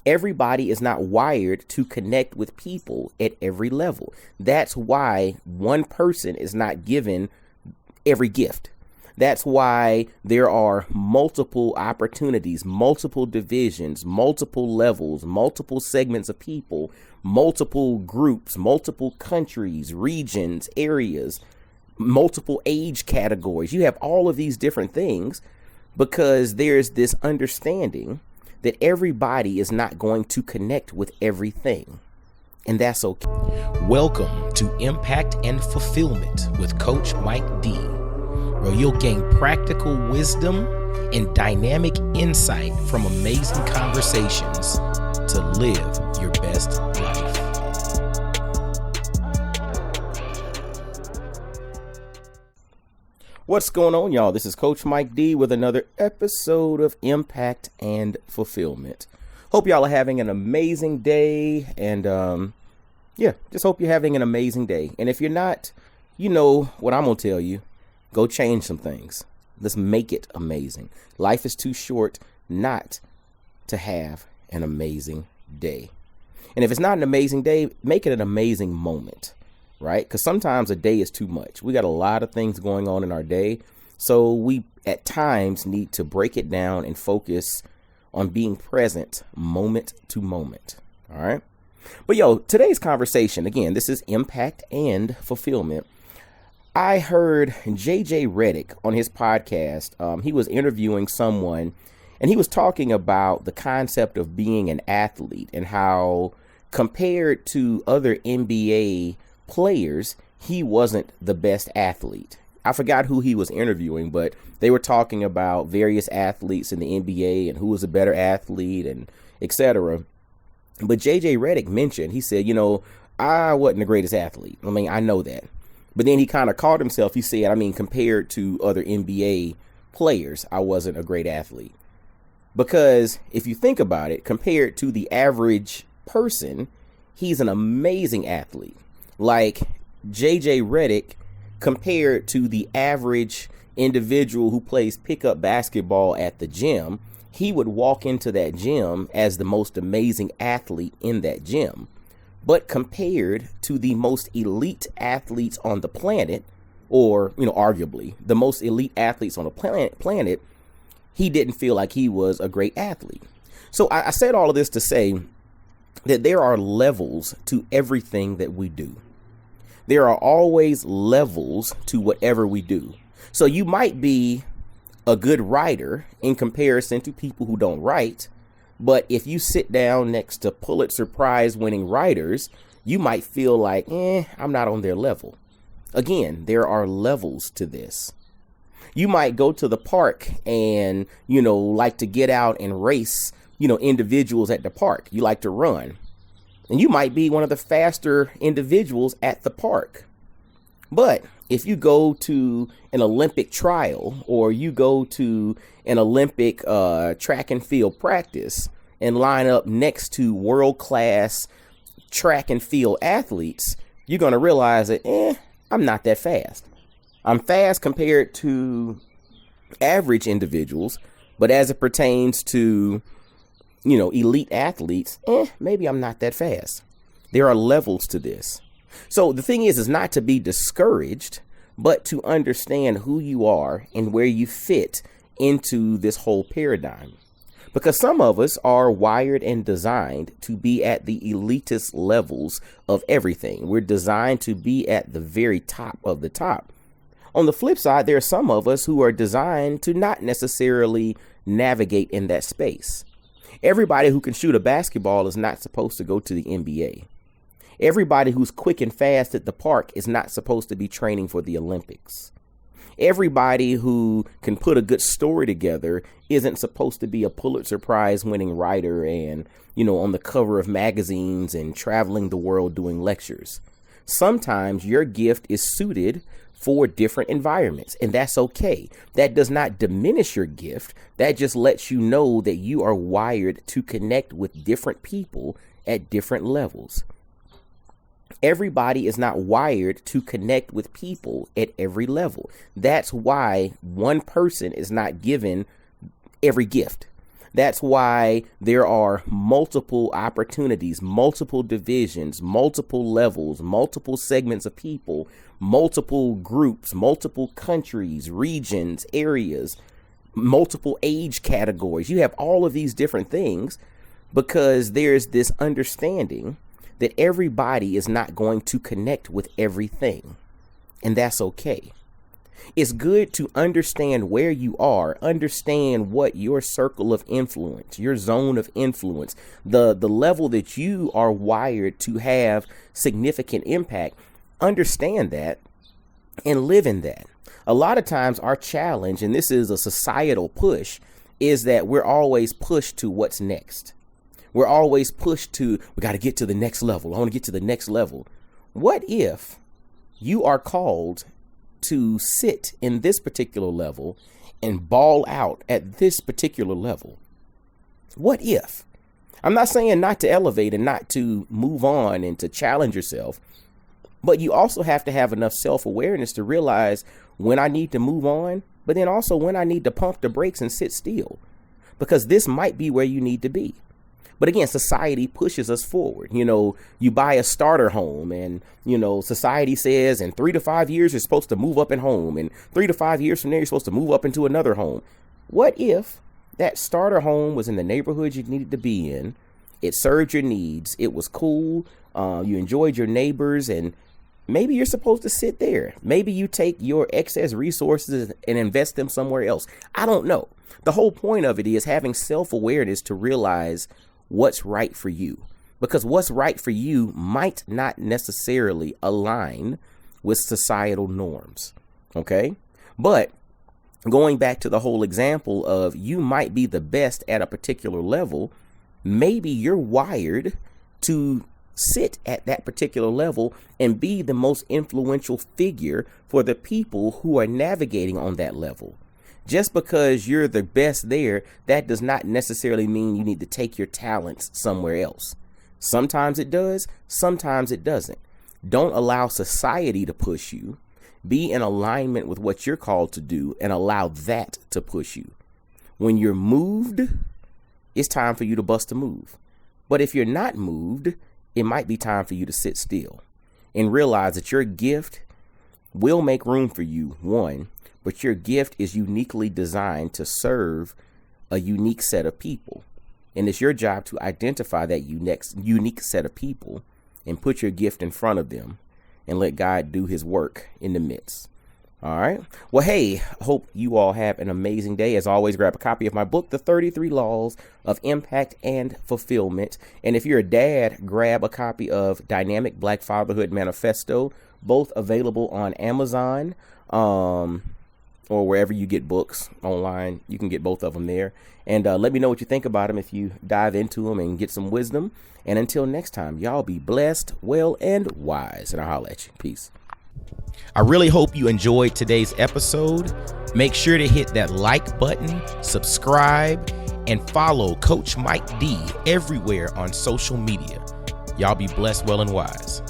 Everybody is not wired to connect with people at every level. That's why one person is not given every gift. That's why there are multiple opportunities, multiple divisions, multiple levels, multiple segments of people, multiple groups, multiple countries, regions, areas, multiple age categories. You have all of these different things because there's this understanding that everybody is not going to connect with everything. And that's okay. Welcome to Impact and Fulfillment with Coach Mike D, where you'll gain practical wisdom and dynamic insight from amazing conversations to live your best life. What's going on, y'all? This is Coach Mike D with another episode of Impact and Fulfillment. Hope y'all are having an amazing day, and just hope you're having an amazing day. And if you're not, you know what I'm gonna tell you. Go change some things. Let's make it amazing. Life is too short not to have an amazing day. And if it's not an amazing day, make it an amazing moment. Right? Because sometimes a day is too much. We got a lot of things going on in our day. So we at times need to break it down and focus on being present moment to moment. All right. But today's conversation, again, this is Impact and Fulfillment. I heard JJ Redick on his podcast. He was interviewing someone and he was talking about the concept of being an athlete and how compared to other NBA players, he wasn't the best athlete. I forgot who he was interviewing, but they were talking about various athletes in the NBA and who was a better athlete and etc. But JJ Redick mentioned, he said, I wasn't the greatest athlete. I mean, I know that. But then he kind of caught himself. He said, compared to other NBA players, I wasn't a great athlete. Because if you think about it, compared to the average person, he's an amazing athlete. Like JJ Redick, compared to the average individual who plays pickup basketball at the gym, he would walk into that gym as the most amazing athlete in that gym. But compared to the most elite athletes on the planet, or, arguably the most elite athletes on the planet, he didn't feel like he was a great athlete. So I said all of this to say that there are levels to everything that we do. There are always levels to whatever we do. So you might be a good writer in comparison to people who don't write. But if you sit down next to Pulitzer Prize winning writers, you might feel like, I'm not on their level. Again, there are levels to this. You might go to the park and, like to get out and race, individuals at the park. You like to run. And you might be one of the faster individuals at the park. But if you go to an Olympic trial or you go to an Olympic track and field practice and line up next to world-class track and field athletes, you're going to realize that, I'm not that fast. I'm fast compared to average individuals, but as it pertains to elite athletes, maybe I'm not that fast. There are levels to this. So the thing is not to be discouraged, but to understand who you are and where you fit into this whole paradigm. Because some of us are wired and designed to be at the elitist levels of everything. We're designed to be at the very top of the top. On the flip side, there are some of us who are designed to not necessarily navigate in that space. Everybody who can shoot a basketball is not supposed to go to the NBA. Everybody who's quick and fast at the park is not supposed to be training for the Olympics. Everybody who can put a good story together isn't supposed to be a Pulitzer Prize winning writer and, on the cover of magazines and traveling the world doing lectures. Sometimes your gift is suited for different environments, and that's okay. That does not diminish your gift. That just lets you know that you are wired to connect with different people at different levels. Everybody is not wired to connect with people at every level. That's why one person is not given every gift. That's why there are multiple opportunities, multiple divisions, multiple levels, multiple segments of people, multiple groups, multiple countries, regions, areas, multiple age categories. You have all of these different things because there's this understanding that everybody is not going to connect with everything. And that's okay. It's good to understand where you are, understand what your circle of influence, your zone of influence, the level that you are wired to have significant impact. Understand that and live in that. A lot of times our challenge, and this is a societal push, is that we're always pushed to what's next. We're always pushed to, we got to get to the next level. I want to get to the next level. What if you are called to sit in this particular level and ball out at this particular level? What if? I'm not saying not to elevate and not to move on and to challenge yourself, but you also have to have enough self-awareness to realize when I need to move on, but then also when I need to pump the brakes and sit still, because this might be where you need to be. But again, society pushes us forward. You know, you buy a starter home and, you know, society says in 3 to 5 years, you're supposed to move up in home. And 3 to 5 years from there, you're supposed to move up into another home. What if that starter home was in the neighborhood you needed to be in? It served your needs. It was cool. You enjoyed your neighbors, and maybe you're supposed to sit there. Maybe you take your excess resources and invest them somewhere else. I don't know. The whole point of it is having self-awareness to realize what's right for you, because what's right for you might not necessarily align with societal norms. Okay. But going back to the whole example of you might be the best at a particular level, maybe you're wired to sit at that particular level and be the most influential figure for the people who are navigating on that level. Just because you're the best there, that does not necessarily mean you need to take your talents somewhere else. Sometimes it does, sometimes it doesn't. Don't allow society to push you. Be in alignment with what you're called to do and allow that to push you. When you're moved, it's time for you to bust a move. But if you're not moved, it might be time for you to sit still and realize that your gift will make room for you, one, but your gift is uniquely designed to serve a unique set of people. And it's your job to identify that unique set of people and put your gift in front of them and let God do his work in the midst. All right. Well, hey, hope you all have an amazing day. As always, grab a copy of my book, The 33 Laws of Impact and Fulfillment. And if you're a dad, grab a copy of Dynamic Black Fatherhood Manifesto, both available on Amazon, or wherever you get books online. You can get both of them there. And let me know what you think about them if you dive into them and get some wisdom. And until next time, y'all be blessed, well, and wise. And I'll holler at you. Peace. I really hope you enjoyed today's episode. Make sure to hit that like button, subscribe, and follow Coach Mike D everywhere on social media. Y'all be blessed, well, and wise.